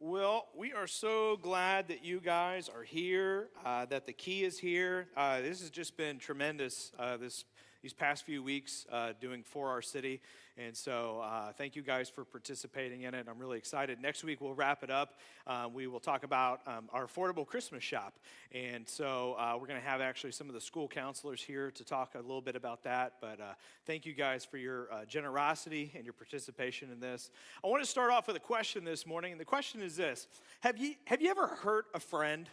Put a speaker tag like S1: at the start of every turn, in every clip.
S1: Well, we are so glad that you guys are here, that the key is here. This has just been tremendous these past few weeks doing For Our City. And so thank you guys for participating in it. I'm really excited. Next week, we'll wrap it up. We will talk about our affordable Christmas shop. And so we're going to have actually some of the school counselors here to talk a little bit about that. But thank you guys for your generosity and your participation in this. I want to start off with a question this morning. And the question is this. Have you ever hurt a friend?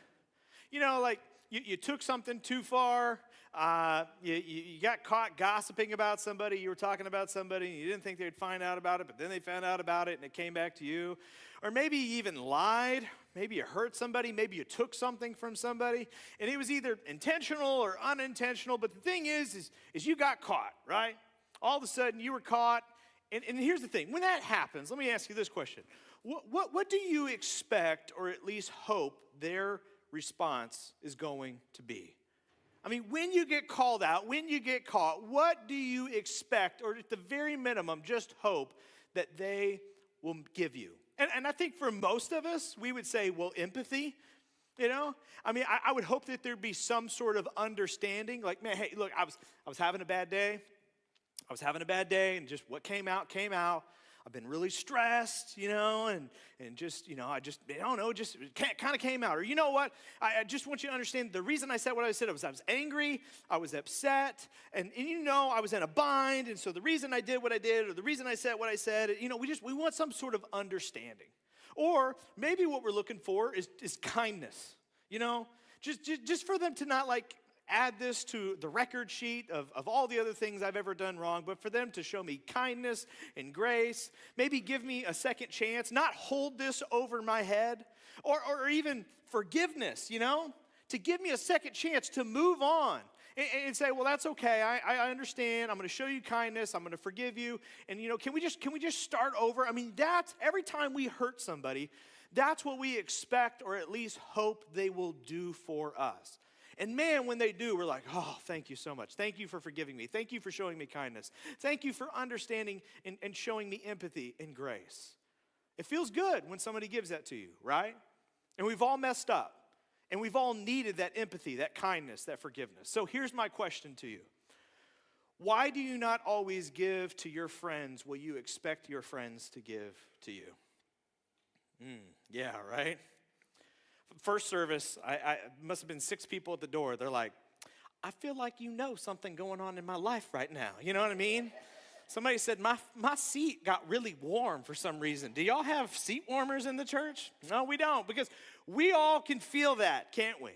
S1: You know, like you took something too far. You got caught gossiping about somebody. You were talking about somebody, and you didn't think they'd find out about it, but then they found out about it, and it came back to you. Or maybe you even lied. Maybe you hurt somebody. Maybe you took something from somebody, and it was either intentional or unintentional. But the thing is you got caught, right? All of a sudden, you were caught. And here's the thing. When that happens, let me ask you this question. What do you expect, or at least hope, their response is going to be? I mean, when you get called out, when you get caught, what do you expect, or at the very minimum, just hope that they will give you? And I think for most of us, we would say, well, empathy, you know? I mean, I would hope that there'd be some sort of understanding, like, man, hey, look, I was having a bad day. And just what came out, came out. I've been really stressed, you know, and just, you know, I don't know, just kind of came out. Or you know what, I just want you to understand the reason I said what I said was I was angry, I was upset, and you know, I was in a bind, and so the reason I did what I did, or the reason I said what I said, you know, we want some sort of understanding. Or maybe what we're looking for is kindness, you know, just for them to not like, add this to the record sheet of all the other things I've ever done wrong, but for them to show me kindness and grace, maybe give me a second chance, not hold this over my head, or even forgiveness, you know, to give me a second chance to move on and say, well, that's okay, I understand, I'm going to show you kindness, I'm going to forgive you, and you know, can we just start over? I mean, that's, every time we hurt somebody, that's what we expect, or at least hope they will do for us. And man, when they do, we're like, oh, thank you so much. Thank you for forgiving me. Thank you for showing me kindness. Thank you for understanding and showing me empathy and grace. It feels good when somebody gives that to you, right? And we've all messed up. And we've all needed that empathy, that kindness, that forgiveness. So here's my question to you. Why do you not always give to your friends what you expect your friends to give to you? Yeah, right? First service, I must have been 6 people at the door. They're like, I feel like you know something going on in my life right now. You know what I mean? Somebody said, my seat got really warm for some reason. Do y'all have seat warmers in the church? No, we don't, because we all can feel that, can't we?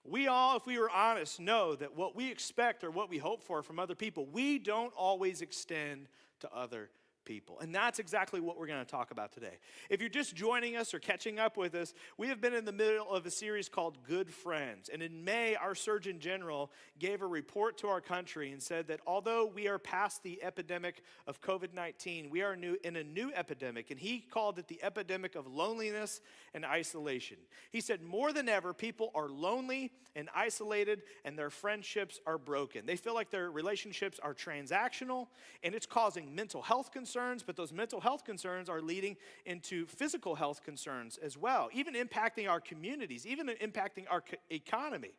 S1: We all, if we were honest, know that what we expect or what we hope for from other people, we don't always extend to other people. And that's exactly what we're going to talk about today. If you're just joining us or catching up with us, we have been in the middle of a series called Good Friends. And in May, our Surgeon General gave a report to our country and said that although we are past the epidemic of COVID-19, we are in a new epidemic. And he called it the epidemic of loneliness and isolation. He said more than ever, people are lonely and isolated, and their friendships are broken. They feel like their relationships are transactional, and it's causing mental health concerns, but those mental health concerns are leading into physical health concerns as well, even impacting our communities, even impacting our economy.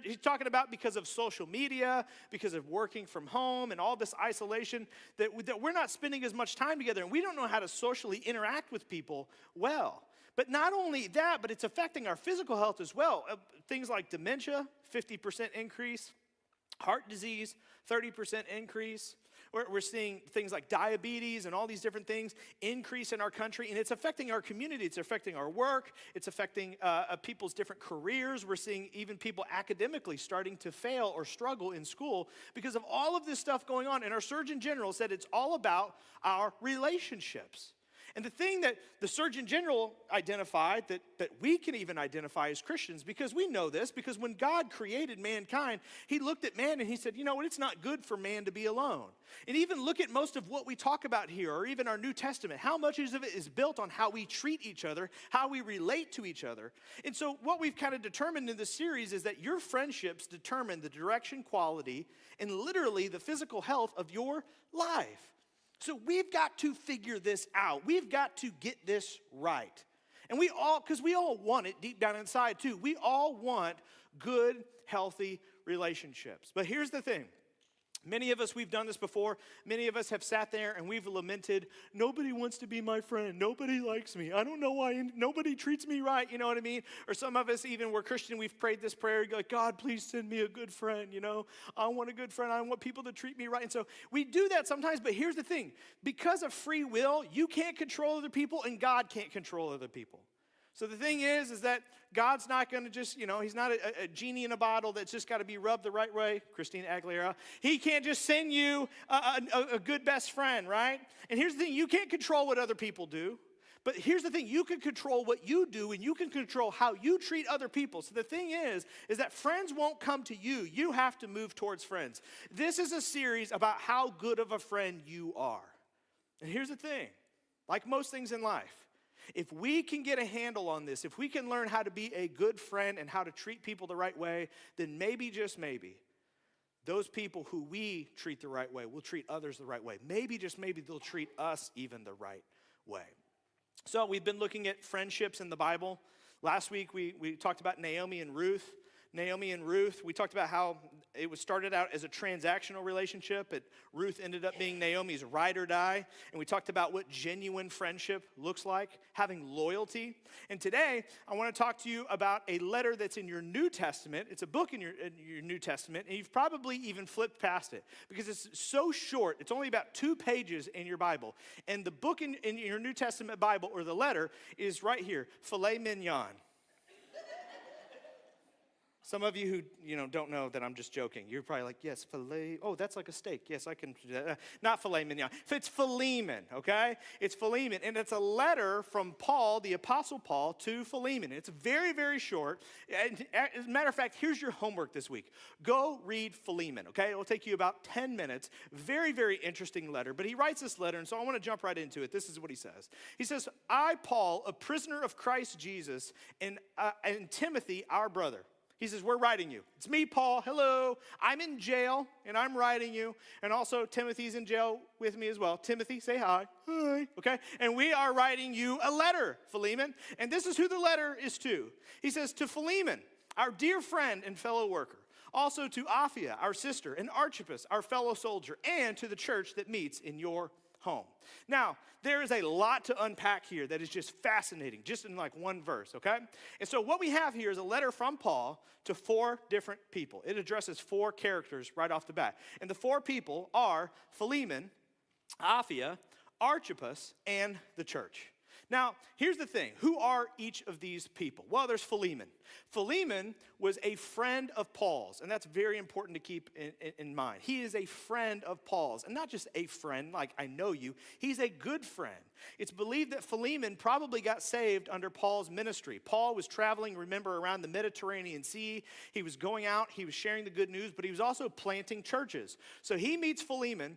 S1: He's talking about because of social media, because of working from home and all this isolation, that we're not spending as much time together, and we don't know how to socially interact with people well. But not only that, but it's affecting our physical health as well. Things like dementia, 50% increase, heart disease, 30% increase. We're seeing things like diabetes and all these different things increase in our country, and it's affecting our community. It's affecting our work. It's affecting people's different careers. We're seeing even people academically starting to fail or struggle in school because of all of this stuff going on. And our Surgeon General said it's all about our relationships. And the thing that the Surgeon General identified, that we can even identify as Christians, because we know this, because when God created mankind, he looked at man and he said, you know what, it's not good for man to be alone. And even look at most of what we talk about here, or even our New Testament, how much of it is built on how we treat each other, how we relate to each other. And so what we've kind of determined in this series is that your friendships determine the direction, quality, and literally the physical health of your life. So we've got to figure this out. We've got to get this right. And because we all want it deep down inside too. We all want good, healthy relationships. But here's the thing. Many of us, we've done this before. Many of us have sat there and we've lamented, nobody wants to be my friend. Nobody likes me. I don't know why. Nobody treats me right. You know what I mean? Or some of us, even we're Christian, we've prayed this prayer. You're like, God, please send me a good friend. You know, I want a good friend. I want people to treat me right. And so we do that sometimes. But here's the thing. Because of free will, you can't control other people and God can't control other people. So the thing is that God's not going to just, he's not a genie in a bottle that's just got to be rubbed the right way. Christina Aguilera. He can't just send you a good best friend, right? And here's the thing. You can't control what other people do. But here's the thing. You can control what you do, and you can control how you treat other people. So the thing is that friends won't come to you. You have to move towards friends. This is a series about how good of a friend you are. And here's the thing. Like most things in life, if we can get a handle on this, if we can learn how to be a good friend and how to treat people the right way, then maybe, just maybe, those people who we treat the right way will treat others the right way. Maybe, just maybe, they'll treat us even the right way. So we've been looking at friendships in the Bible. Last week, we talked about Naomi and Ruth. We talked about how it was started out as a transactional relationship, but Ruth ended up being Naomi's ride or die. And we talked about what genuine friendship looks like, having loyalty. And today, I want to talk to you about a letter that's in your New Testament. It's a book in your New Testament, and you've probably even flipped past it because it's so short. It's only about 2 pages in your Bible. And the book in your New Testament Bible, or the letter, is right here, filet mignon. Some of you who don't know that I'm just joking. You're probably like, yes, filet. Oh, that's like a steak. Yes, I can do that. Not filet mignon. It's Philemon, okay? It's Philemon. And it's a letter from Paul, the Apostle Paul, to Philemon. It's very, very short. And as a matter of fact, here's your homework this week. Go read Philemon, okay? It will take you about 10 minutes. Very, very interesting letter. But he writes this letter, and so I want to jump right into it. This is what he says. He says, I, Paul, a prisoner of Christ Jesus, and Timothy, our brother. He says, we're writing you. It's me, Paul. Hello. I'm in jail, and I'm writing you. And also, Timothy's in jail with me as well. Timothy, say hi. Hi. Okay? And we are writing you a letter, Philemon. And this is who the letter is to. He says, to Philemon, our dear friend and fellow worker. Also to Apphia, our sister, and Archippus, our fellow soldier, and to the church that meets in your home. Now, there is a lot to unpack here that is just fascinating, just in like one verse, okay? And so what we have here is a letter from Paul to 4 different people. It addresses 4 characters right off the bat. And the 4 people are Philemon, Apphia, Archippus, and the church. Now, here's the thing. Who are each of these people? Well, there's Philemon. Philemon was a friend of Paul's, and that's very important to keep in mind. He is a friend of Paul's, and not just a friend, like I know you. He's a good friend. It's believed that Philemon probably got saved under Paul's ministry. Paul was traveling, remember, around the Mediterranean Sea. He was going out, he was sharing the good news, but he was also planting churches. So he meets Philemon.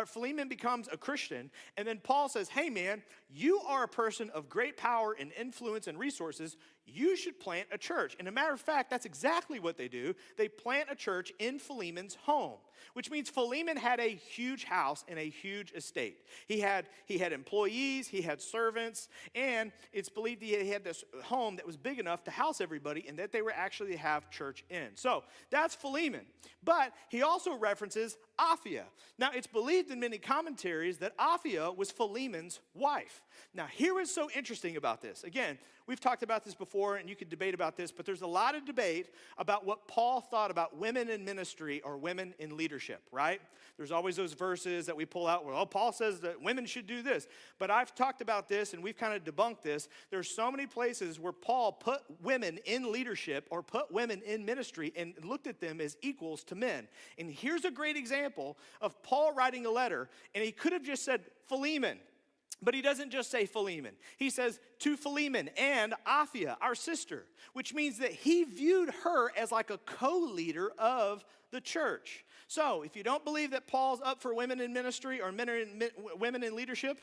S1: Philemon becomes a Christian, and then Paul says, hey man, you are a person of great power and influence and resources. You should plant a church. And a matter of fact, that's exactly what they do. They plant a church in Philemon's home, which means Philemon had a huge house and a huge estate. He had employees, he had servants, and it's believed he had this home that was big enough to house everybody and that they were actually to have church in. So that's Philemon. But he also references Apphia. Now, it's believed in many commentaries that Apphia was Philemon's wife. Now, here is so interesting about this. Again, we've talked about this before, and you could debate about this, but there's a lot of debate about what Paul thought about women in ministry or women in leadership, right? There's always those verses that we pull out where, Paul says that women should do this. But I've talked about this, and we've kind of debunked this. There's so many places where Paul put women in leadership or put women in ministry and looked at them as equals to men. And here's a great example of Paul writing a letter, and he could have just said Philemon. But he doesn't just say Philemon. He says, to Philemon and Apphia, our sister, which means that he viewed her as like a co-leader of the church. So if you don't believe that Paul's up for women in ministry or women in leadership,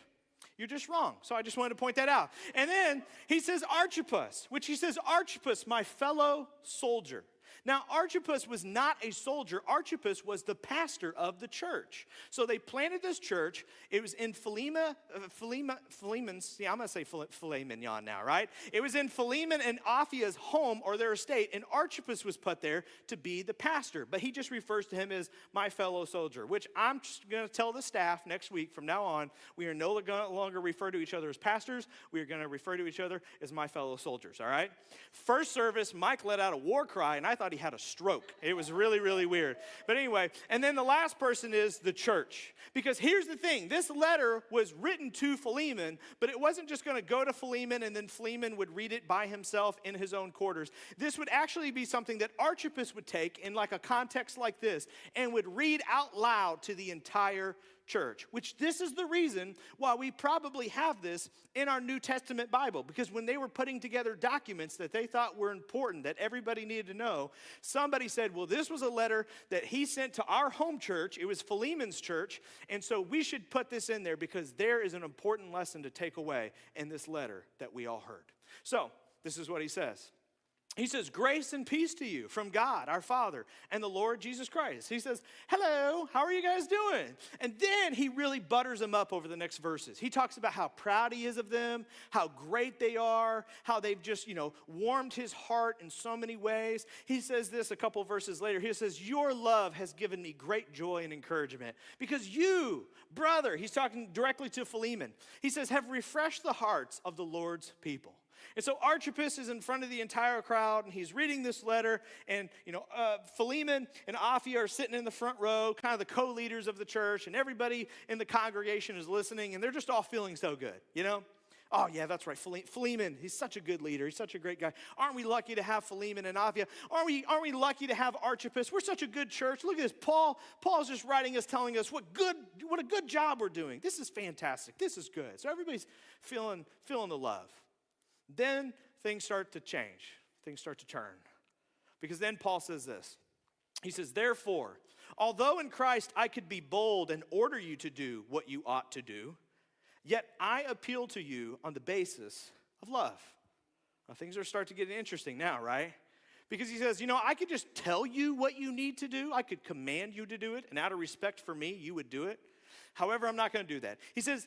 S1: you're just wrong. So I just wanted to point that out. And then he says Archippus, which he says, Archippus, my fellow soldier. Now, Archippus was not a soldier. Archippus was the pastor of the church. So they planted this church. It was in Philemon's, see, I'm going to say filet mignon now, right? It was in Philemon and Aphia's home or their estate, and Archippus was put there to be the pastor. But he just refers to him as my fellow soldier, which I'm just going to tell the staff next week, from now on, we are no longer refer to each other as pastors. We are going to refer to each other as my fellow soldiers, all right? First service, Mike let out a war cry, and I thought he had a stroke. It was really, really weird. But anyway, and then the last person is the church. Because here's the thing. This letter was written to Philemon, but it wasn't just going to go to Philemon and then Philemon would read it by himself in his own quarters. This would actually be something that Archippus would take in like a context like this and would read out loud to the entire church, which this is the reason why we probably have this in our New Testament Bible, because when they were putting together documents that they thought were important, that everybody needed to know, somebody said, well, this was a letter that he sent to our home church. It was Philemon's church, and so we should put this in there because there is an important lesson to take away in this letter that we all heard. So this is what he says. He says, grace and peace to you from God, our Father, and the Lord Jesus Christ. He says, hello, how are you guys doing? And then he really butters them up over the next verses. He talks about how proud he is of them, how great they are, how they've just, warmed his heart in so many ways. He says this a couple verses later. He says, your love has given me great joy and encouragement because you, brother, he's talking directly to Philemon. He says, have refreshed the hearts of the Lord's people. And so Archippus is in front of the entire crowd, and he's reading this letter, and, Philemon and Aphia are sitting in the front row, kind of the co-leaders of the church, and everybody in the congregation is listening, and they're just all feeling so good, Oh, yeah, that's right, Philemon, he's such a good leader. He's such a great guy. Aren't we lucky to have Philemon and Aphia? Aren't we lucky to have Archippus? We're such a good church. Look at this. Paul's just writing us, telling us what a good job we're doing. This is fantastic. This is good. So everybody's feeling the love. Then things start to change. Things start to turn. Because then Paul says this. He says, therefore, although in Christ I could be bold and order you to do what you ought to do, yet I appeal to you on the basis of love. Now things are starting to get interesting now, right? Because he says, I could just tell you what you need to do. I could command you to do it. And out of respect for me, you would do it. However, I'm not going to do that. He says,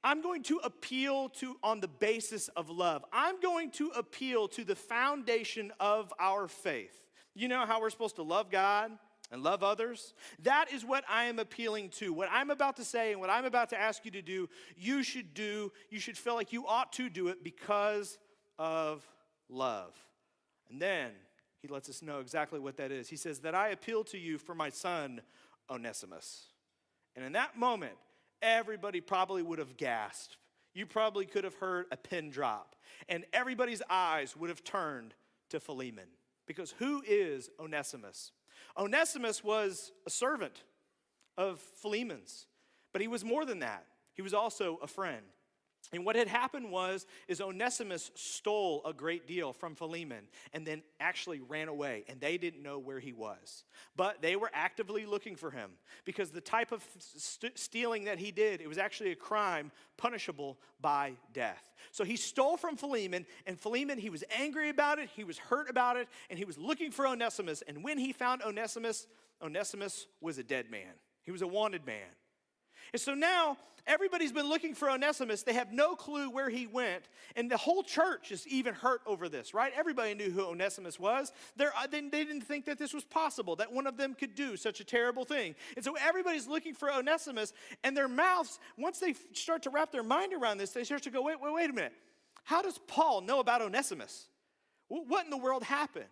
S1: I'm going to appeal to on the basis of love. I'm going to appeal to the foundation of our faith. You know how we're supposed to love God and love others? That is what I am appealing to. What I'm about to say and what I'm about to ask you to do, you should do. You should feel like you ought to do it because of love. And then he lets us know exactly what that is. He says that I appeal to you for my son, Onesimus. And in that moment, everybody probably would have gasped. You probably could have heard a pin drop. And everybody's eyes would have turned to Philemon. Because who is Onesimus? Onesimus was a servant of Philemon's. But he was more than that. He was also a friend. And what had happened is Onesimus stole a great deal from Philemon and then actually ran away, and they didn't know where he was. But they were actively looking for him because the type of stealing that he did, it was actually a crime punishable by death. So he stole from Philemon, and Philemon, he was angry about it, he was hurt about it, and he was looking for Onesimus. And when he found Onesimus, Onesimus was a dead man. He was a wanted man. And so now, everybody's been looking for Onesimus. They have no clue where he went. And the whole church is even hurt over this, right? Everybody knew who Onesimus was. They didn't think that this was possible, that one of them could do such a terrible thing. And so everybody's looking for Onesimus, and their mouths, once they start to wrap their mind around this, they start to go, wait a minute. How does Paul know about Onesimus? What in the world happened?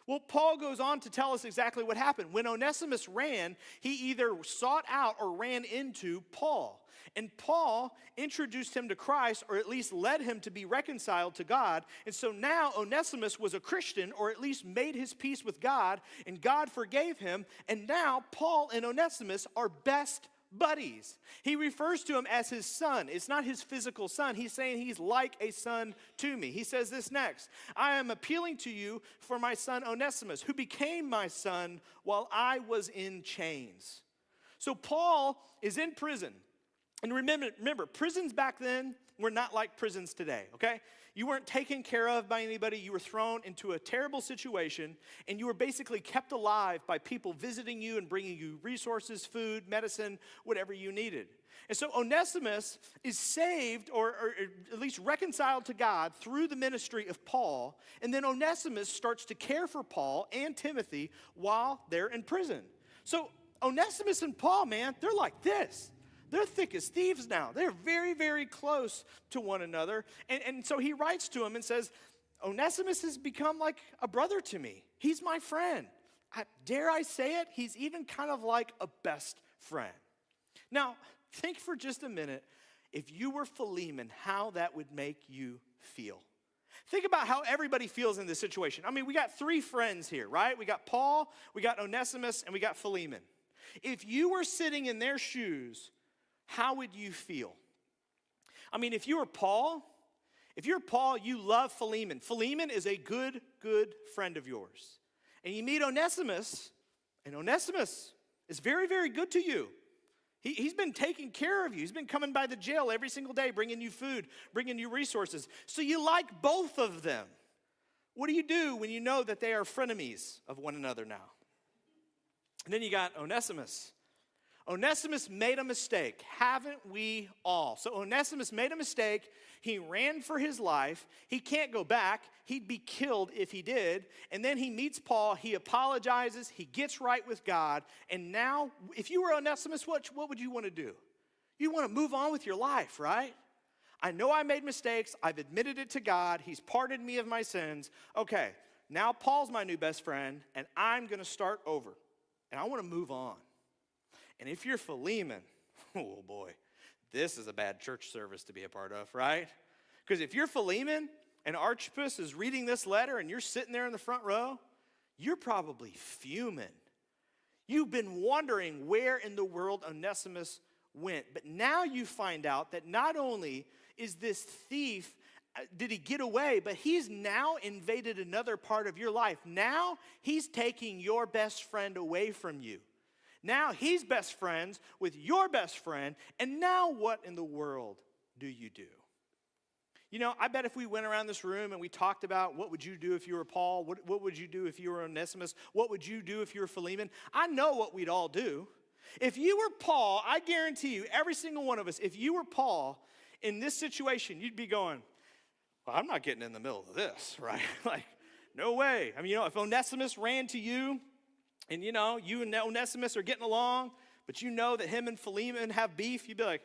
S1: Well, Paul goes on to tell us exactly what happened. When Onesimus ran, he either sought out or ran into Paul. And Paul introduced him to Christ, or at least led him to be reconciled to God. And so now Onesimus was a Christian, or at least made his peace with God, and God forgave him. And now Paul and Onesimus are best buddies. He refers to him as his son. It's not his physical son. He's saying he's like a son to me. He says this next. I am appealing to you for my son Onesimus, who became my son while I was in chains. So Paul is in prison. And remember, prisons back then, were not like prisons today, okay? You weren't taken care of by anybody. You were thrown into a terrible situation, and you were basically kept alive by people visiting you and bringing you resources, food, medicine, whatever you needed. And so Onesimus is saved or at least reconciled to God through the ministry of Paul. And then Onesimus starts to care for Paul and Timothy while they're in prison. So Onesimus and Paul, man, they're like this. They're thick as thieves now. They're very, very close to one another. And so he writes to him and says, Onesimus has become like a brother to me. He's my friend. Dare I say it? He's even kind of like a best friend. Now, think for just a minute, if you were Philemon, how that would make you feel. Think about how everybody feels in this situation. I mean, we got three friends here, right? We got Paul, we got Onesimus, and we got Philemon. If you were sitting in their shoes, how would you feel? I mean, if you were Paul, you love Philemon. Philemon is a good friend of yours. And you meet Onesimus, and Onesimus is very, very good to you. He's been taking care of you. He's been coming by the jail every single day, bringing you food, bringing you resources. So you like both of them. What do you do when you know that they are frenemies of one another now? And then you got Onesimus. Onesimus made a mistake. Haven't we all? So Onesimus made a mistake. He ran for his life. He can't go back. He'd be killed if he did. And then he meets Paul. He apologizes. He gets right with God. And now, if you were Onesimus, what would you want to do? You want to move on with your life, right? I know I made mistakes. I've admitted it to God. He's pardoned me of my sins. Okay, now Paul's my new best friend, and I'm going to start over. And I want to move on. And if you're Philemon, oh boy, this is a bad church service to be a part of, right? Because if you're Philemon and Archippus is reading this letter and you're sitting there in the front row, you're probably fuming. You've been wondering where in the world Onesimus went. But now you find out that not only is this thief, did he get away, but he's now invaded another part of your life. Now he's taking your best friend away from you. Now he's best friends with your best friend, and now what in the world do you do? You know, I bet if we went around this room and we talked about what would you do if you were Paul, what would you do if you were Onesimus, what would you do if you were Philemon, I know what we'd all do. If you were Paul, I guarantee you, every single one of us, if you were Paul in this situation, you'd be going, well, I'm not getting in the middle of this, right? Like, no way. I mean, you know, if Onesimus ran to you, and you know, you and Onesimus are getting along, but you know that him and Philemon have beef, you'd be like,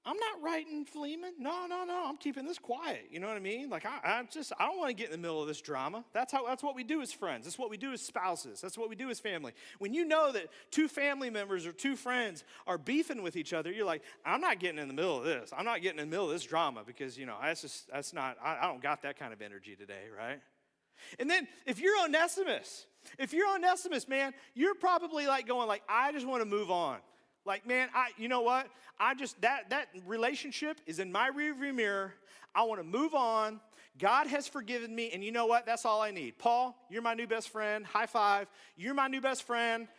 S1: I'm not writing Philemon. No, I'm keeping this quiet. You know what I mean? Like, I don't want to get in the middle of this drama. That's what we do as friends. That's what we do as spouses. That's what we do as family. When you know that two family members or two friends are beefing with each other, you're like, I'm not getting in the middle of this. I'm not getting in the middle of this drama because, you know, I don't got that kind of energy today, right? And then if you're Onesimus, man, you're probably like going like, I just want to move on. Like, man, you know what? That relationship is in my rearview mirror. I want to move on. God has forgiven me, and you know what? That's all I need. Paul, you're my new best friend. High five. You're my new best friend.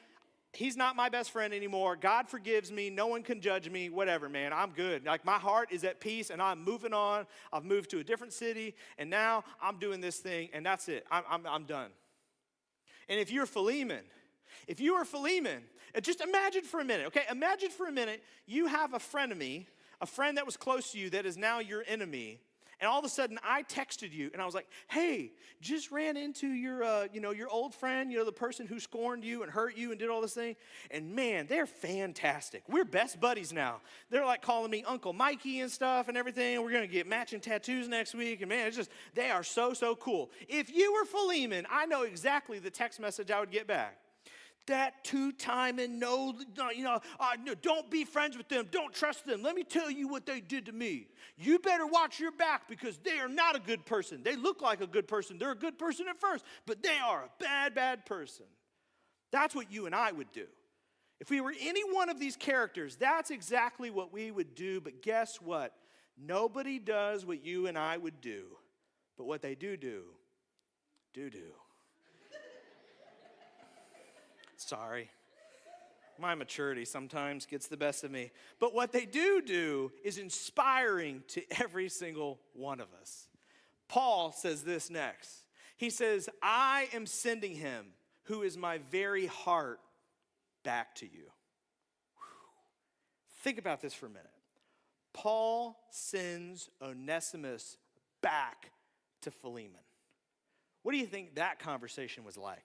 S1: He's not my best friend anymore. God forgives me. No one can judge me. Whatever, man. I'm good. Like, my heart is at peace, and I'm moving on. I've moved to a different city, and now I'm doing this thing, and that's it. I'm done. And if you're Philemon, just imagine for a minute, okay? Imagine for a minute you have a frenemy, a friend that was close to you that is now your enemy. And all of a sudden, I texted you, and I was like, hey, just ran into your old friend, the person who scorned you and hurt you and did all this thing. And man, they're fantastic. We're best buddies now. They're like calling me Uncle Mikey and stuff and everything. We're going to get matching tattoos next week. And man, they are so cool. If you were Philemon, I know exactly the text message I would get back. That two-timing, don't be friends with them. Don't trust them. Let me tell you what they did to me. You better watch your back because they are not a good person. They look like a good person. They're a good person at first, but they are a bad person. That's what you and I would do. If we were any one of these characters, that's exactly what we would do. But guess what? Nobody does what you and I would do. But what they do. Sorry. My maturity sometimes gets the best of me. But what they do is inspiring to every single one of us. Paul says this next. He says, I am sending him who is my very heart back to you. Whew. Think about this for a minute. Paul sends Onesimus back to Philemon. What do you think that conversation was like?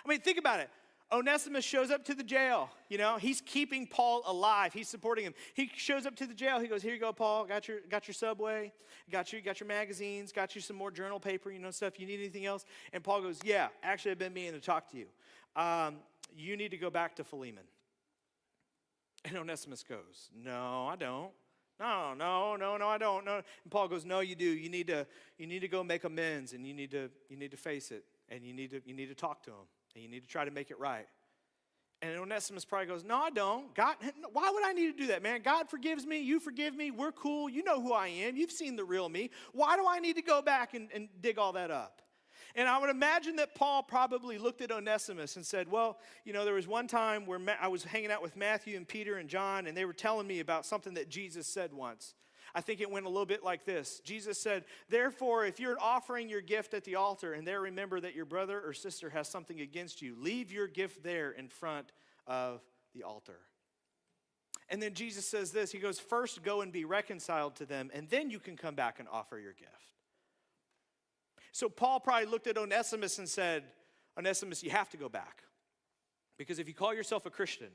S1: I mean, think about it. Onesimus shows up to the jail. You know, he's keeping Paul alive. He's supporting him. He shows up to the jail. He goes, here you go, Paul. Got your Subway. Got your magazines. Got you some more journal paper, stuff. You need anything else? And Paul goes, yeah, actually, I've been meaning to talk to you. You need to go back to Philemon. And Onesimus goes, no, I don't. No, I don't. No. And Paul goes, no, you do. You need to go make amends, and you need to face it, and you need to talk to him, and you need to try to make it right. And Onesimus probably goes, no, I don't. God, why would I need to do that, man? God forgives me. You forgive me. We're cool. You know who I am. You've seen the real me. Why do I need to go back and dig all that up? And I would imagine that Paul probably looked at Onesimus and said, well, there was one time where I was hanging out with Matthew and Peter and John, and they were telling me about something that Jesus said once. I think it went a little bit like this. Jesus said, therefore, if you're offering your gift at the altar and there remember that your brother or sister has something against you, leave your gift there in front of the altar. And then Jesus says this. He goes, first go and be reconciled to them, and then you can come back and offer your gift. So Paul probably looked at Onesimus and said, Onesimus, you have to go back. Because if you call yourself a Christian,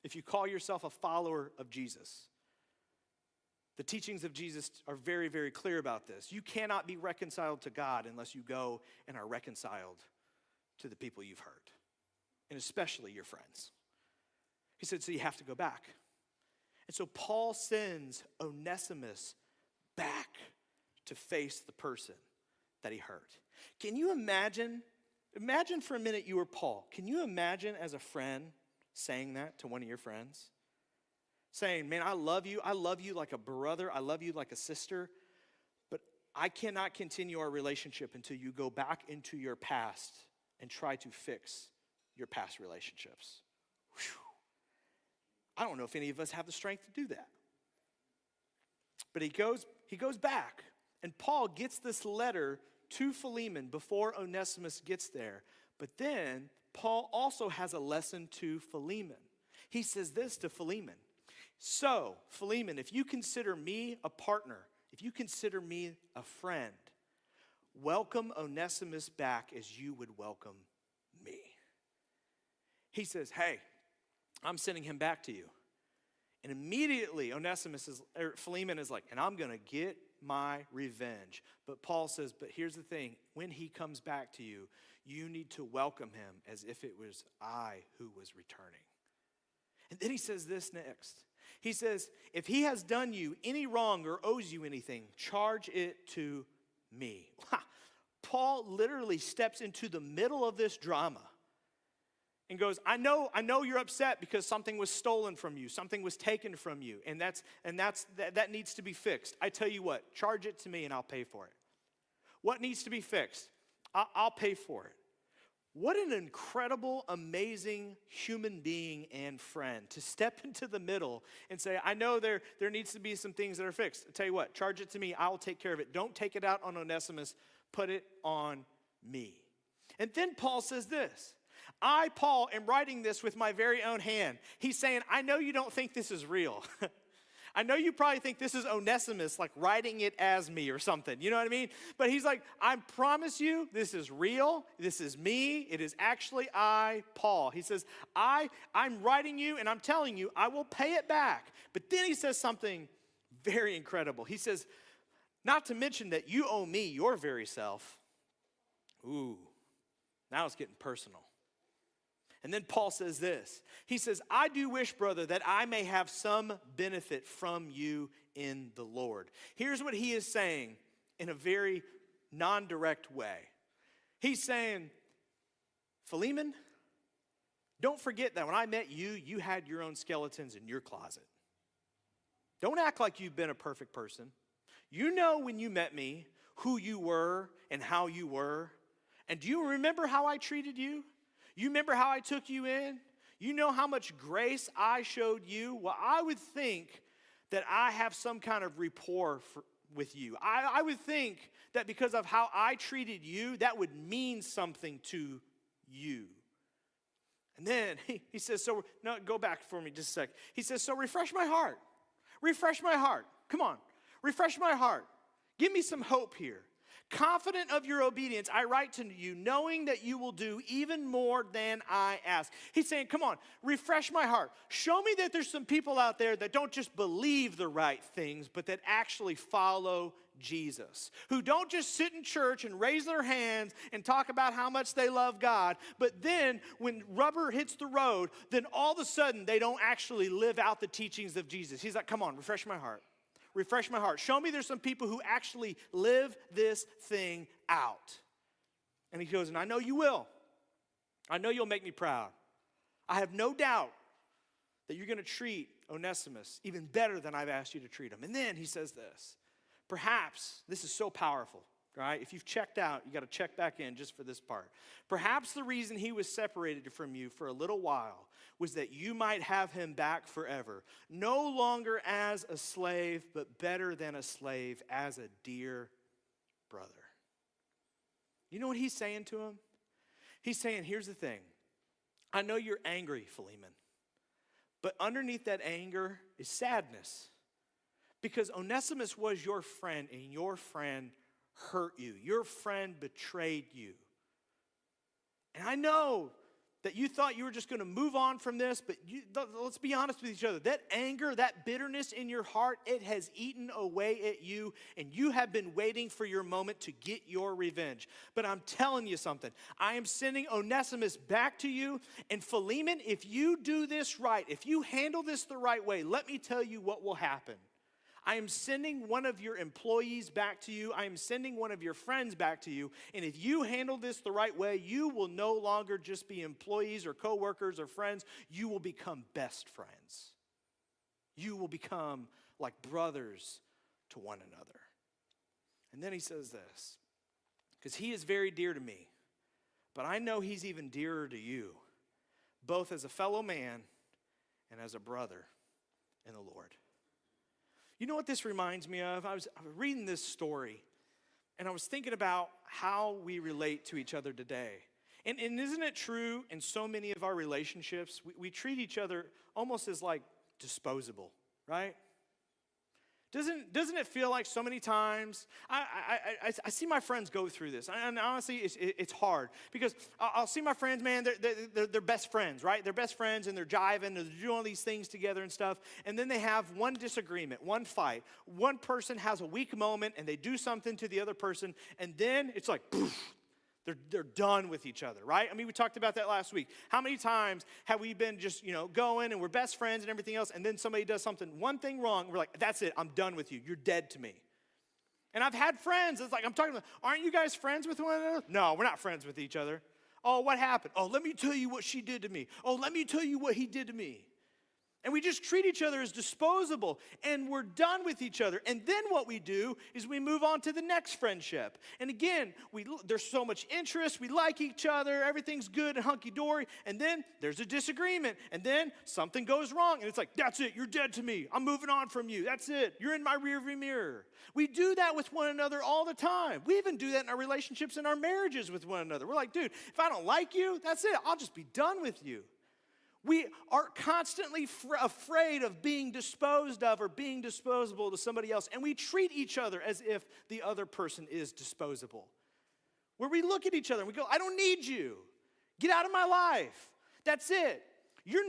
S1: if you call yourself a follower of Jesus, the teachings of Jesus are very, very clear about this. You cannot be reconciled to God unless you go and are reconciled to the people you've hurt, and especially your friends. He said, so you have to go back. And so Paul sends Onesimus back to face the person that he hurt. Can you imagine for a minute you were Paul. Can you imagine as a friend saying that to one of your friends? Saying, man, I love you like a brother, I love you like a sister, but I cannot continue our relationship until you go back into your past and try to fix your past relationships. Whew. I don't know if any of us have the strength to do that. But he goes back, and Paul gets this letter to Philemon before Onesimus gets there. But then Paul also has a lesson to Philemon. He says this to Philemon. So, Philemon, if you consider me a partner, if you consider me a friend, welcome Onesimus back as you would welcome me. He says, hey, I'm sending him back to you. And immediately Philemon is like, and I'm going to get my revenge. But Paul says, but here's the thing. When he comes back to you, you need to welcome him as if it was I who was returning. And then he says this next. He says, if he has done you any wrong or owes you anything, charge it to me. Paul literally steps into the middle of this drama and goes, I know you're upset because something was stolen from you, something was taken from you, and that needs to be fixed. I tell you what, charge it to me and I'll pay for it. What needs to be fixed? I'll pay for it. What an incredible, amazing human being and friend to step into the middle and say, I know there needs to be some things that are fixed. I tell you what, charge it to me. I'll take care of it. Don't take it out on Onesimus. Put it on me. And then Paul says this. I, Paul, am writing this with my very own hand. He's saying, I know you don't think this is real. I know you probably think this is Onesimus, like writing it as me or something. You know what I mean? But he's like, I promise you, this is real. This is me. It is actually I, Paul. He says, I'm writing you and I'm telling you, I will pay it back. But then he says something very incredible. He says, not to mention that you owe me your very self. Ooh, now it's getting personal. And then Paul says this. He says, I do wish, brother, that I may have some benefit from you in the Lord. Here's what he is saying in a very non-direct way. He's saying, Philemon, don't forget that when I met you, you had your own skeletons in your closet. Don't act like you've been a perfect person. You know when you met me, who you were and how you were. And do you remember how I treated you? You remember how I took you in? You know how much grace I showed you? Well, I would think that I have some kind of rapport with you. I would think that because of how I treated you, that would mean something to you. And then he says, no, go back for me just a sec. He says, so refresh my heart. Refresh my heart. Come on, refresh my heart. Give me some hope here. Confident of your obedience, I write to you, knowing that you will do even more than I ask. He's saying, come on, refresh my heart. Show me that there's some people out there that don't just believe the right things, but that actually follow Jesus. Who don't just sit in church and raise their hands and talk about how much they love God, but then when rubber hits the road, then all of a sudden they don't actually live out the teachings of Jesus. He's like, come on, refresh my heart. Refresh my heart. Show me there's some people who actually live this thing out. And he goes, and I know you will. I know you'll make me proud. I have no doubt that you're going to treat Onesimus even better than I've asked you to treat him. And then he says this. Perhaps, this is so powerful, right? If you've checked out, you got to check back in just for this part. Perhaps the reason he was separated from you for a little while was that you might have him back forever, no longer as a slave, but better than a slave, as a dear brother. You know what he's saying to him? He's saying, here's the thing. I know you're angry, Philemon, but underneath that anger is sadness. Because Onesimus was your friend, and your friend hurt you. Your friend betrayed you. And I know that you thought you were just going to move on from this, but let's be honest with each other. That anger, that bitterness in your heart, it has eaten away at you, and you have been waiting for your moment to get your revenge. But I'm telling you something. I am sending Onesimus back to you, and Philemon, if you do this right, if you handle this the right way, let me tell you what will happen. I am sending one of your employees back to you. I am sending one of your friends back to you. And if you handle this the right way, you will no longer just be employees or coworkers or friends. You will become best friends. You will become like brothers to one another. And then he says this, because he is very dear to me, but I know he's even dearer to you, both as a fellow man and as a brother in the Lord. You know what this reminds me of? I was reading this story, and I was thinking about how we relate to each other today. And isn't it true in so many of our relationships, we treat each other almost as like disposable, right? Doesn't it feel like so many times, I see my friends go through this, and honestly, it's hard, because I'll see my friends, man, they're best friends, right? They're best friends, and they're jiving, they're doing all these things together and stuff, and then they have one disagreement, one fight. One person has a weak moment, and they do something to the other person, and then it's like, poof, they're done with each other, right? I mean, we talked about that last week. How many times have we been just, going and we're best friends and everything else, and then somebody does something, one thing wrong, we're like, that's it, I'm done with you. You're dead to me. And I've had friends, it's like, I'm talking about, aren't you guys friends with one another? No, we're not friends with each other. Oh, what happened? Oh, let me tell you what she did to me. Oh, let me tell you what he did to me. And we just treat each other as disposable, and we're done with each other. And then what we do is we move on to the next friendship. And again, there's so much interest, we like each other, everything's good and hunky-dory, and then there's a disagreement, and then something goes wrong, and it's like, that's it, you're dead to me, I'm moving on from you, that's it, you're in my rearview mirror. We do that with one another all the time. We even do that in our relationships, in our marriages with one another. We're like, dude, if I don't like you, that's it, I'll just be done with you. We are constantly afraid of being disposed of or being disposable to somebody else, and we treat each other as if the other person is disposable. Where we look at each other and we go, I don't need you. Get out of my life. That's it. You're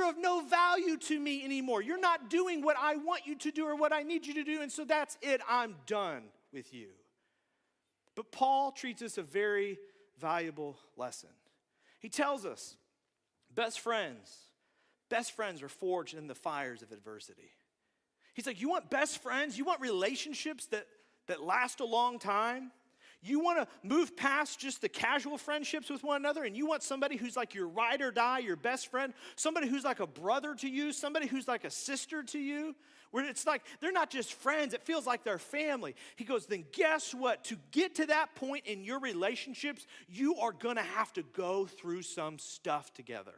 S1: of no value to me anymore. You're not doing what I want you to do or what I need you to do, and so that's it. I'm done with you. But Paul treats us a very valuable lesson. He tells us, best friends are forged in the fires of adversity. He's like, you want best friends? You want relationships that last a long time? You want to move past just the casual friendships with one another, and you want somebody who's like your ride or die, your best friend, somebody who's like a brother to you, somebody who's like a sister to you, where it's like they're not just friends, it feels like they're family. He goes, then guess what? To get to that point in your relationships, you are going to have to go through some stuff together.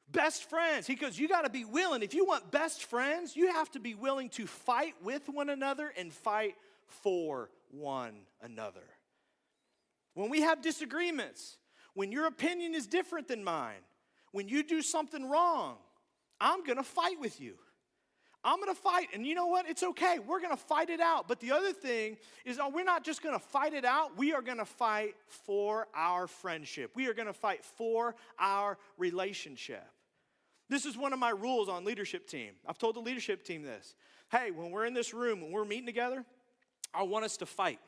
S1: Best friends. He goes, you got to be willing. If you want best friends, you have to be willing to fight with one another and fight for one another. When we have disagreements, when your opinion is different than mine, when you do something wrong, I'm going to fight with you. I'm going to fight, and you know what? It's okay. We're going to fight it out. But the other thing is, we're not just going to fight it out. We are going to fight for our friendship. We are going to fight for our relationship. This is one of my rules on leadership team. I've told the leadership team this. Hey, when we're in this room, when we're meeting together, I want us to fight.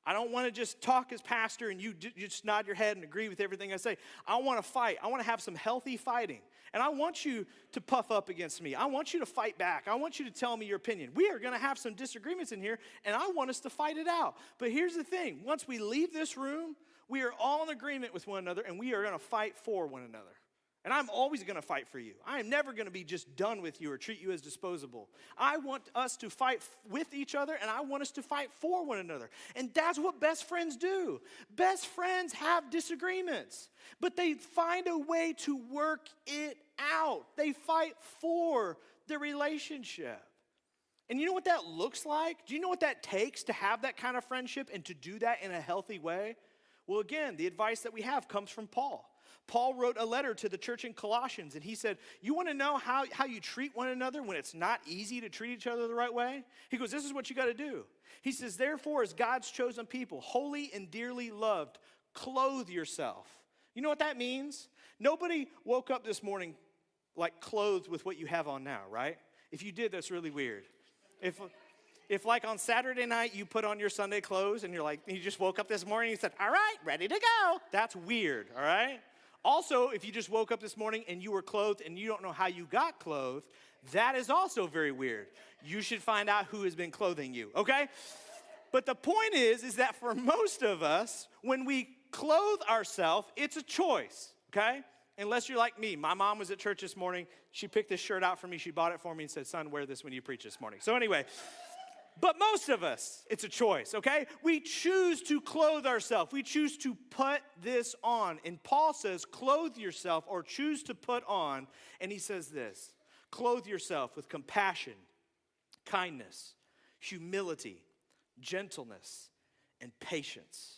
S1: I don't want to just talk as pastor and you just nod your head and agree with everything I say. I want to fight. I want to have some healthy fighting. And I want you to puff up against me. I want you to fight back. I want you to tell me your opinion. We are going to have some disagreements in here, and I want us to fight it out. But here's the thing. Once we leave this room, we are all in agreement with one another, and we are going to fight for one another. And I'm always going to fight for you. I am never going to be just done with you or treat you as disposable. I want us to fight with each other, and I want us to fight for one another. And that's what best friends do. Best friends have disagreements, but they find a way to work it out. They fight for the relationship. And you know what that looks like? Do you know what that takes to have that kind of friendship and to do that in a healthy way? Well, again, the advice that we have comes from Paul. Paul wrote a letter to the church in Colossians, and he said, you want to know how you treat one another when it's not easy to treat each other the right way? He goes, this is what you got to do. He says, therefore, as God's chosen people, holy and dearly loved, clothe yourself. You know what that means? Nobody woke up this morning like clothed with what you have on now, right? If you did, that's really weird. If like on Saturday night you put on your Sunday clothes and you just woke up this morning and you said, all right, ready to go. That's weird, all right? Also, if you just woke up this morning and you were clothed and you don't know how you got clothed, that is also very weird. You should find out who has been clothing you, okay? But the point is that for most of us, when we clothe ourselves, it's a choice, okay? Unless you're like me. My mom was at church this morning. She picked this shirt out for me. She bought it for me and said, son, wear this when you preach this morning. So anyway, but most of us, it's a choice, okay? We choose to clothe ourselves. We choose to put this on. And Paul says, clothe yourself or choose to put on. And he says this, clothe yourself with compassion, kindness, humility, gentleness, and patience.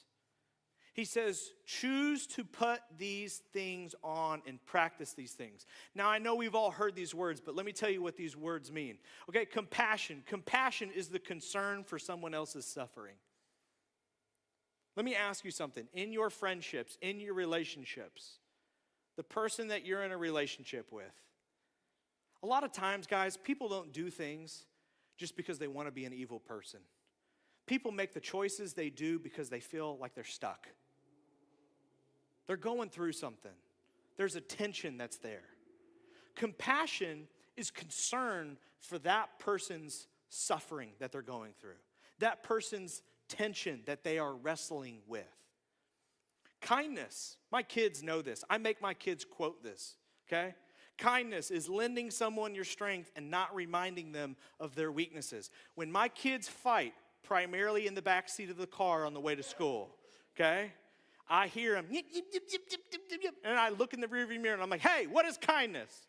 S1: He says, choose to put these things on and practice these things. Now, I know we've all heard these words, but let me tell you what these words mean. Okay, compassion. Compassion is the concern for someone else's suffering. Let me ask you something. In your friendships, in your relationships, the person that you're in a relationship with, a lot of times, guys, people don't do things just because they want to be an evil person. People make the choices they do because they feel like they're stuck. They're going through something. There's a tension that's there. Compassion is concern for that person's suffering that they're going through, that person's tension that they are wrestling with. Kindness, my kids know this. I make my kids quote this, okay? Kindness is lending someone your strength and not reminding them of their weaknesses. When my kids fight, primarily in the back seat of the car on the way to school, okay? I hear them, yip, yip, yip, yip, yip, yip, yip, and I look in the rearview mirror and I'm like, hey, what is kindness?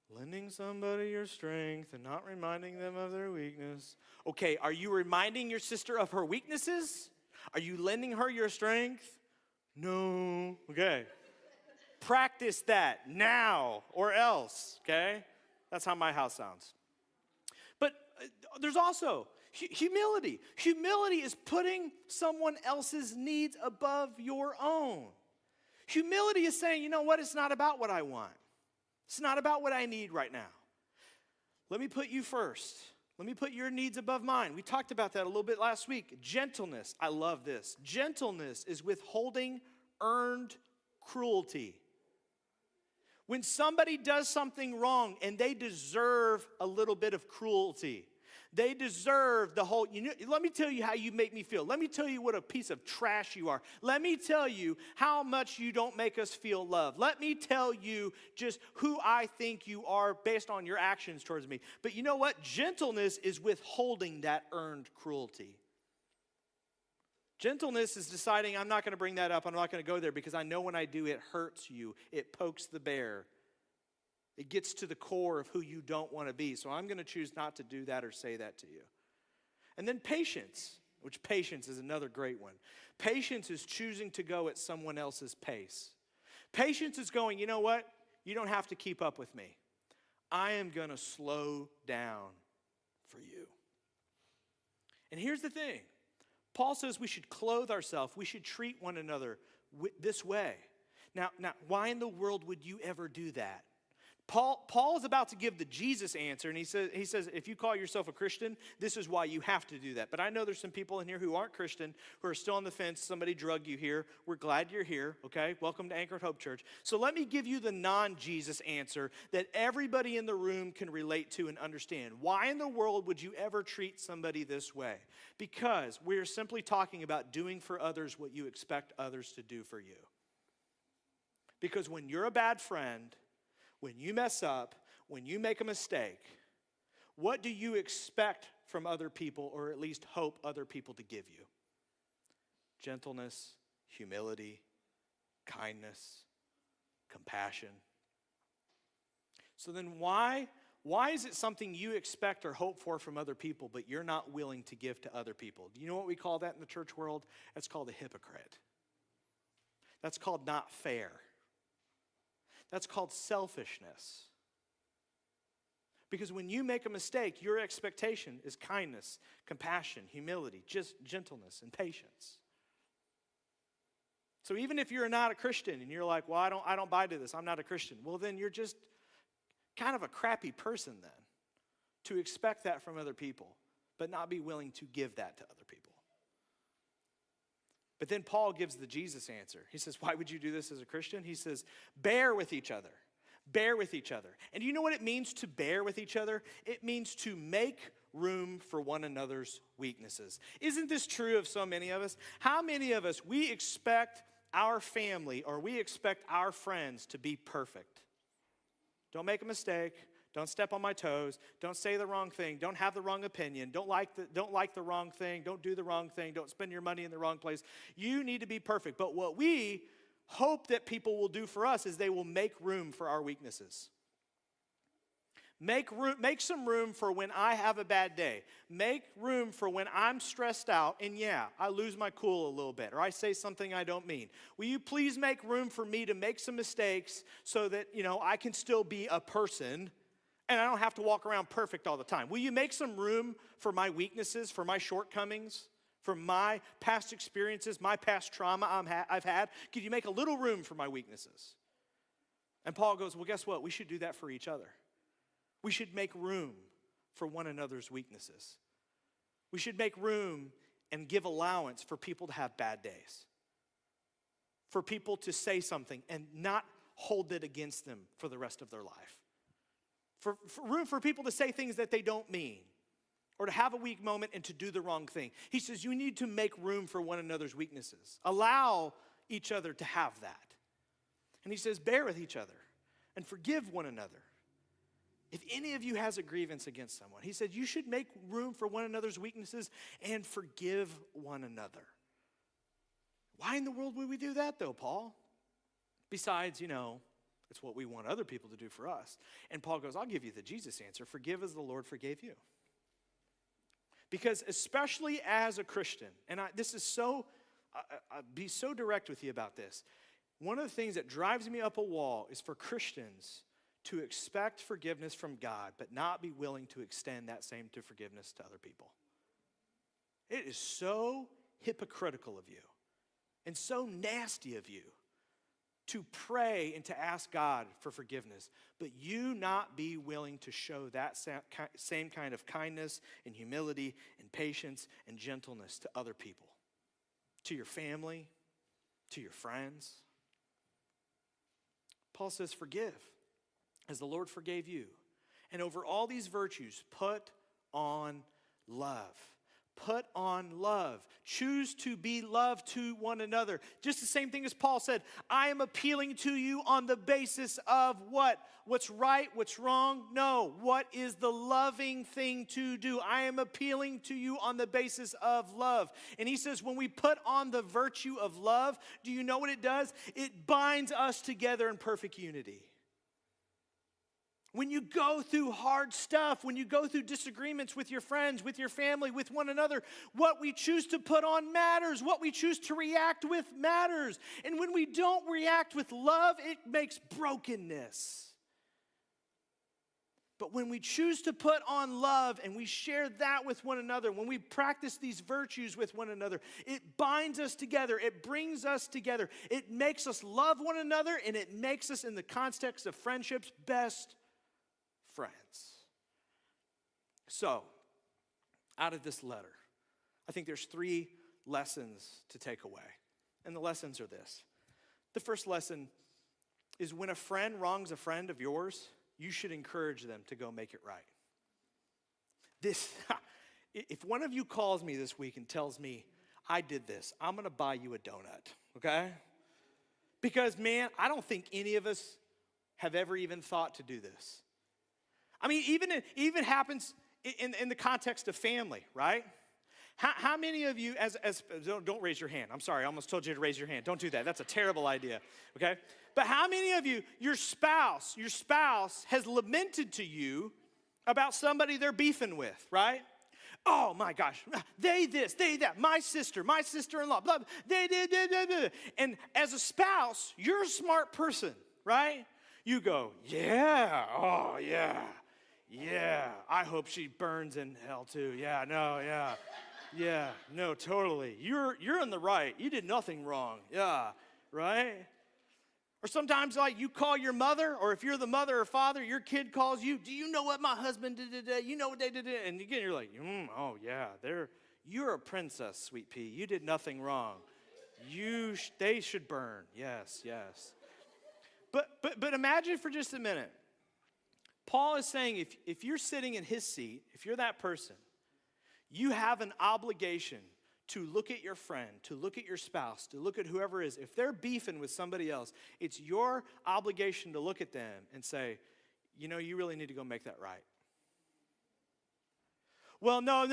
S1: Lending somebody your strength and not reminding them of their weakness. Okay, are you reminding your sister of her weaknesses? Are you lending her your strength? No. Okay. Practice that now or else, okay? That's how my house sounds. But there's also humility. Humility is putting someone else's needs above your own. Humility is saying, you know what? It's not about what I want. It's not about what I need right now. Let me put you first. Let me put your needs above mine. We talked about that a little bit last week. Gentleness. I love this. Gentleness is withholding earned cruelty. When somebody does something wrong and they deserve a little bit of cruelty, they deserve the whole, let me tell you how you make me feel. Let me tell you what a piece of trash you are. Let me tell you how much you don't make us feel loved. Let me tell you just who I think you are based on your actions towards me. But you know what? Gentleness is withholding that earned cruelty. Gentleness is deciding I'm not going to bring that up. I'm not going to go there because I know when I do, it hurts you. It pokes the bear. It gets to the core of who you don't want to be. So I'm going to choose not to do that or say that to you. And then patience, which patience is another great one. Patience is choosing to go at someone else's pace. Patience is going, you know what? You don't have to keep up with me. I am going to slow down for you. And here's the thing. Paul says we should clothe ourselves. We should treat one another this way. Now, why in the world would you ever do that? Paul is about to give the Jesus answer, and he says, if you call yourself a Christian, this is why you have to do that. But I know there's some people in here who aren't Christian, who are still on the fence. Somebody drugged you here. We're glad you're here, okay? Welcome to Anchored Hope Church. So let me give you the non-Jesus answer that everybody in the room can relate to and understand. Why in the world would you ever treat somebody this way? Because we're simply talking about doing for others what you expect others to do for you. Because when you're a bad friend, when you mess up, when you make a mistake, what do you expect from other people, or at least hope other people to give you? Gentleness, humility, kindness, compassion. So then why is it something you expect or hope for from other people, but you're not willing to give to other people? Do you know what we call that in the church world? That's called a hypocrite. That's called not fair. That's called selfishness. Because when you make a mistake, your expectation is kindness, compassion, humility, just gentleness, and patience. So even if you're not a Christian and you're like, well, I don't buy to this, I'm not a Christian. Well, then you're just kind of a crappy person then to expect that from other people, but not be willing to give that to other people. But then Paul gives the Jesus answer. He says, why would you do this as a Christian? He says, bear with each other. Bear with each other. And do you know what it means to bear with each other? It means to make room for one another's weaknesses. Isn't this true of so many of us? How many of us, we expect our family or we expect our friends to be perfect? Don't make a mistake. Don't step on my toes. Don't say the wrong thing. Don't have the wrong opinion. Don't like the wrong thing. Don't do the wrong thing. Don't spend your money in the wrong place. You need to be perfect. But what we hope that people will do for us is they will make room for our weaknesses. Make some room for when I have a bad day. Make room for when I'm stressed out and I lose my cool a little bit or I say something I don't mean. Will you please make room for me to make some mistakes so that, I can still be a person and I don't have to walk around perfect all the time? Will you make some room for my weaknesses, for my shortcomings, for my past experiences, my past trauma I've had? Could you make a little room for my weaknesses? And Paul goes, well, guess what? We should do that for each other. We should make room for one another's weaknesses. We should make room and give allowance for people to have bad days, for people to say something and not hold it against them for the rest of their life. For room for people to say things that they don't mean or to have a weak moment and to do the wrong thing. He says you need to make room for one another's weaknesses. Allow each other to have that. And he says bear with each other and forgive one another. If any of you has a grievance against someone, he said you should make room for one another's weaknesses and forgive one another. Why in the world would we do that though, Paul? Besides, it's what we want other people to do for us. And Paul goes, I'll give you the Jesus answer. Forgive as the Lord forgave you. Because especially as a Christian, and I'll be so direct with you about this. One of the things that drives me up a wall is for Christians to expect forgiveness from God, but not be willing to extend that same to forgiveness to other people. It is so hypocritical of you and so nasty of you to pray and to ask God for forgiveness, but you not be willing to show that same kind of kindness and humility and patience and gentleness to other people, to your family, to your friends. Paul says, forgive as the Lord forgave you. And over all these virtues, put on love. Put on love. Choose to be loved to one another. Just the same thing as Paul said, I am appealing to you on the basis of what? What's right, what's wrong? No. What is the loving thing to do? I am appealing to you on the basis of love. And he says when we put on the virtue of love, do you know what it does? It binds us together in perfect unity. When you go through hard stuff, when you go through disagreements with your friends, with your family, with one another, what we choose to put on matters. What we choose to react with matters. And when we don't react with love, it makes brokenness. But when we choose to put on love and we share that with one another, when we practice these virtues with one another, it binds us together. It brings us together. It makes us love one another, and it makes us, in the context of friendships, best friends. So, out of this letter, I think there's 3 lessons to take away. And the lessons are this. The first lesson is when a friend wrongs a friend of yours, you should encourage them to go make it right. If one of you calls me this week and tells me, I did this, I'm going to buy you a donut, okay? Because, man, I don't think any of us have ever even thought to do this. I mean, even happens in the context of family, right? How many of you, don't raise your hand. I'm sorry, I almost told you to raise your hand. Don't do that. That's a terrible idea, okay? But how many of you, your spouse has lamented to you about somebody they're beefing with, right? Oh my gosh, they this, they that, my sister-in-law, blah, blah, they did, blah, blah. And as a spouse, you're a smart person, right? You go, yeah, oh yeah, I hope she burns in hell too. Yeah, no, totally. You're in the right. You did nothing wrong. Yeah, right? Or sometimes, like, you call your mother, or if you're the mother or father, your kid calls you, do you know what my husband did today? You know what they did today? And again, you're like, oh yeah, you're a princess, sweet pea. You did nothing wrong. They should burn. Yes. But imagine for just a minute. Paul is saying if you're sitting in his seat, if you're that person, you have an obligation to look at your friend, to look at your spouse, to look at whoever it is. If they're beefing with somebody else, it's your obligation to look at them and say, you really need to go make that right. Well, no.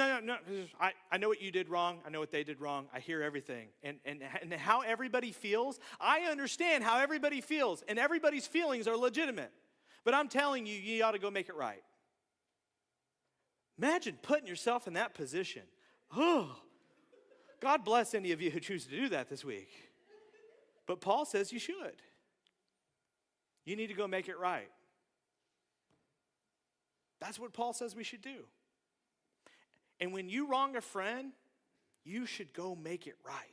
S1: I know what you did wrong. I know what they did wrong. I hear everything. And how everybody feels, I understand how everybody feels. And everybody's feelings are legitimate. But I'm telling you, you ought to go make it right. Imagine putting yourself in that position. Oh, God bless any of you who choose to do that this week. But Paul says you should. You need to go make it right. That's what Paul says we should do. And when you wrong a friend, you should go make it right.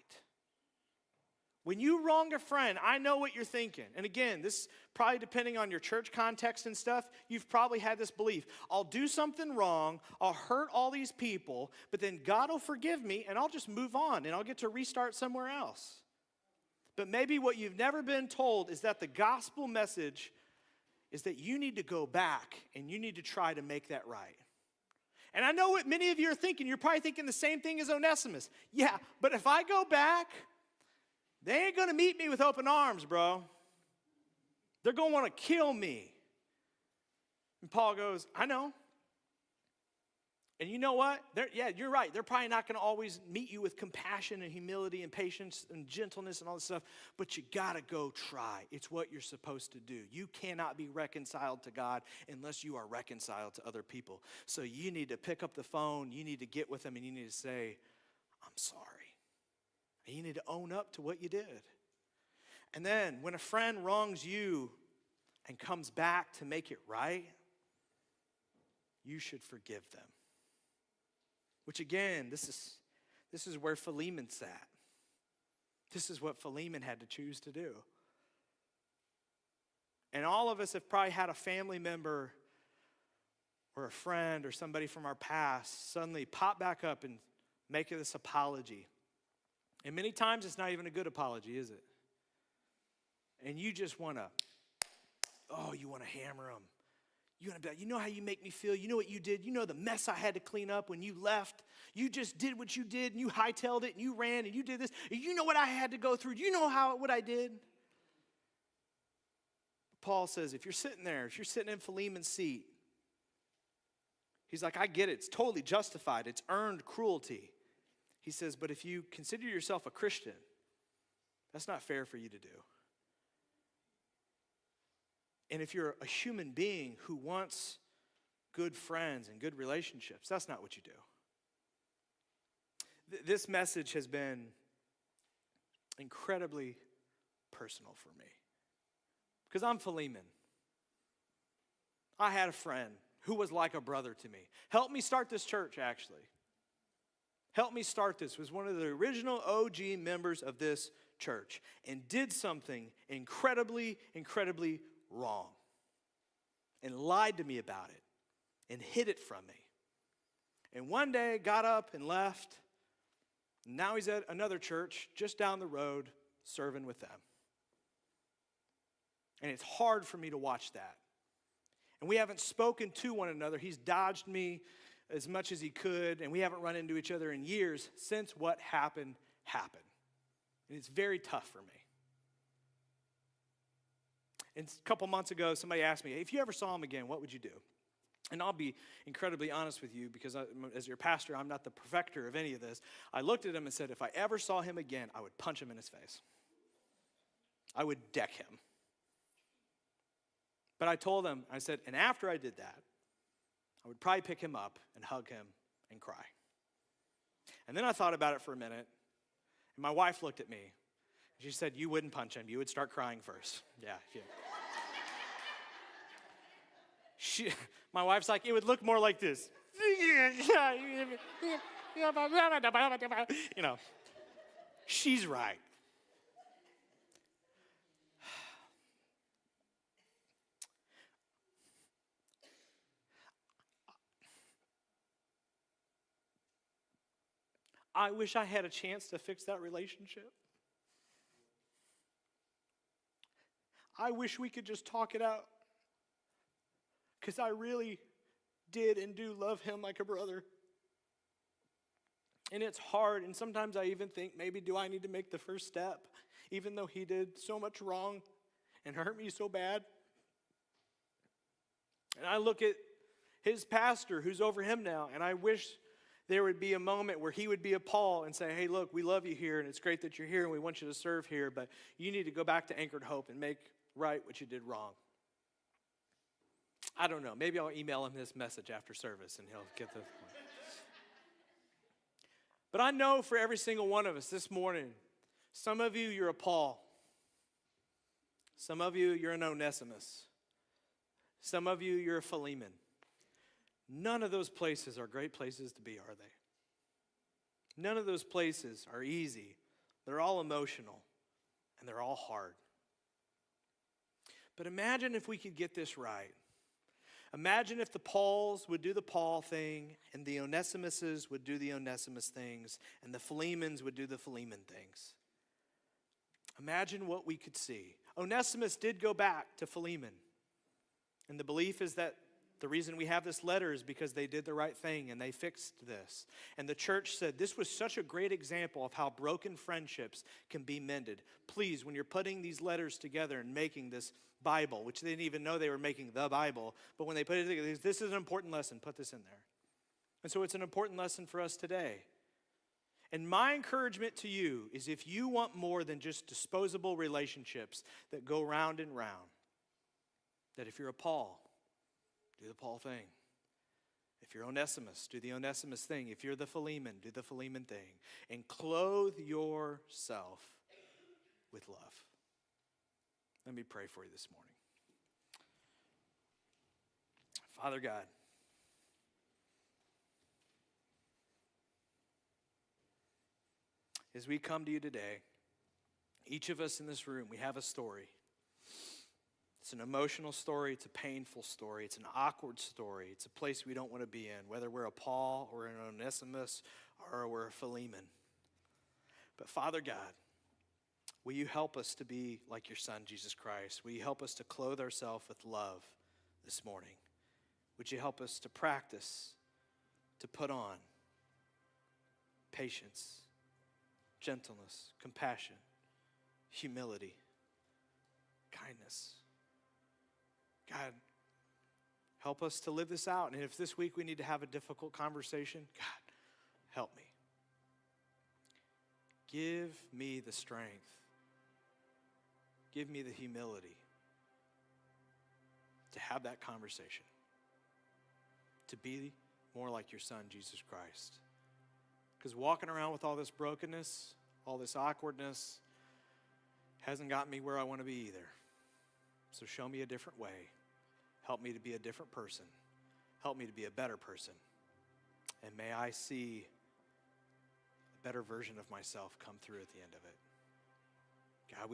S1: When you wrong a friend, I know what you're thinking. And again, this probably depending on your church context and stuff, you've probably had this belief. I'll do something wrong, I'll hurt all these people, but then God will forgive me and I'll just move on and I'll get to restart somewhere else. But maybe what you've never been told is that the gospel message is that you need to go back and you need to try to make that right. And I know what many of you are thinking. You're probably thinking the same thing as Onesimus. Yeah, but if I go back, they ain't going to meet me with open arms, bro. They're going to want to kill me. And Paul goes, I know. And you know what? You're right. They're probably not going to always meet you with compassion and humility and patience and gentleness and all this stuff. But you got to go try. It's what you're supposed to do. You cannot be reconciled to God unless you are reconciled to other people. So you need to pick up the phone. You need to get with them and you need to say, I'm sorry. And you need to own up to what you did. And then when a friend wrongs you and comes back to make it right, you should forgive them. Which again, this is where Philemon sat. This is what Philemon had to choose to do. And all of us have probably had a family member or a friend or somebody from our past suddenly pop back up and make this apology. And many times it's not even a good apology, is it? And you just want to, you want to hammer them. You want to be like, you know how you make me feel? You know what you did? You know the mess I had to clean up when you left? You just did what you did, and you hightailed it, and you ran, and you did this. And you know what I had to go through? Do you know what I did? Paul says, if you're sitting there, if you're sitting in Philemon's seat, he's like, I get it. It's totally justified. It's earned cruelty. He says, but if you consider yourself a Christian, that's not fair for you to do. And if you're a human being who wants good friends and good relationships, that's not what you do. This message has been incredibly personal for me because I'm Philemon. I had a friend who was like a brother to me. Helped me start this church, actually. Helped me start this. Was one of the original OG members of this church and did something incredibly, incredibly wrong and lied to me about it and hid it from me. And one day got up and left. Now he's at another church just down the road serving with them. And it's hard for me to watch that. And we haven't spoken to one another. He's dodged me as much as he could, and we haven't run into each other in years since what happened. And it's very tough for me. And a couple months ago, somebody asked me, if you ever saw him again, what would you do? And I'll be incredibly honest with you because as your pastor, I'm not the perfecter of any of this. I looked at him and said, if I ever saw him again, I would punch him in his face. I would deck him. But I told him, I said, and after I did that, I would probably pick him up and hug him and cry. And then I thought about it for a minute, and my wife looked at me. She said, you wouldn't punch him. You would start crying first. Yeah. My wife's like, it would look more like this. You know, she's right. I wish I had a chance to fix that relationship. I wish we could just talk it out. Because I really did and do love him like a brother. And it's hard, and sometimes I even think, maybe do I need to make the first step, even though he did so much wrong and hurt me so bad? And I look at his pastor who's over him now, and I wish there would be a moment where he would be a Paul and say, hey, look, we love you here, and it's great that you're here, and we want you to serve here, but you need to go back to Anchored Hope and make right what you did wrong. I don't know. Maybe I'll email him this message after service, and he'll get the point. But I know for every single one of us this morning, some of you, you're a Paul. Some of you, you're an Onesimus. Some of you, you're a Philemon. None of those places are great places to be, are they? None of those places are easy. They're all emotional, and they're all hard. But imagine if we could get this right. Imagine if the Pauls would do the Paul thing, and the Onesimuses would do the Onesimus things, and the Philemons would do the Philemon things. Imagine what we could see. Onesimus did go back to Philemon. And the belief is that the reason we have this letter is because they did the right thing and they fixed this. And the church said this was such a great example of how broken friendships can be mended. Please, when you're putting these letters together and making this Bible, which they didn't even know they were making the Bible, but when they put it together, this is an important lesson, put this in there. And so it's an important lesson for us today. And my encouragement to you is if you want more than just disposable relationships that go round and round, that if you're a Paul, do the Paul thing. If you're Onesimus, do the Onesimus thing. If you're the Philemon, do the Philemon thing. And clothe yourself with love. Let me pray for you this morning. Father God, as we come to you today, each of us in this room, we have a story. It's an emotional story. It's a painful story. It's an awkward story. It's a place we don't want to be in, whether we're a Paul or an Onesimus or we're a Philemon. But Father God, will you help us to be like your Son, Jesus Christ? Will you help us to clothe ourselves with love this morning? Would you help us to practice, to put on patience, gentleness, compassion, humility, kindness? God, help us to live this out. And if this week we need to have a difficult conversation, God, help me. Give me the strength. Give me the humility to have that conversation, to be more like your son, Jesus Christ. Because walking around with all this brokenness, all this awkwardness, hasn't gotten me where I want to be either. So show me a different way. Help me to be a different person. Help me to be a better person. And may I see a better version of myself come through at the end of it.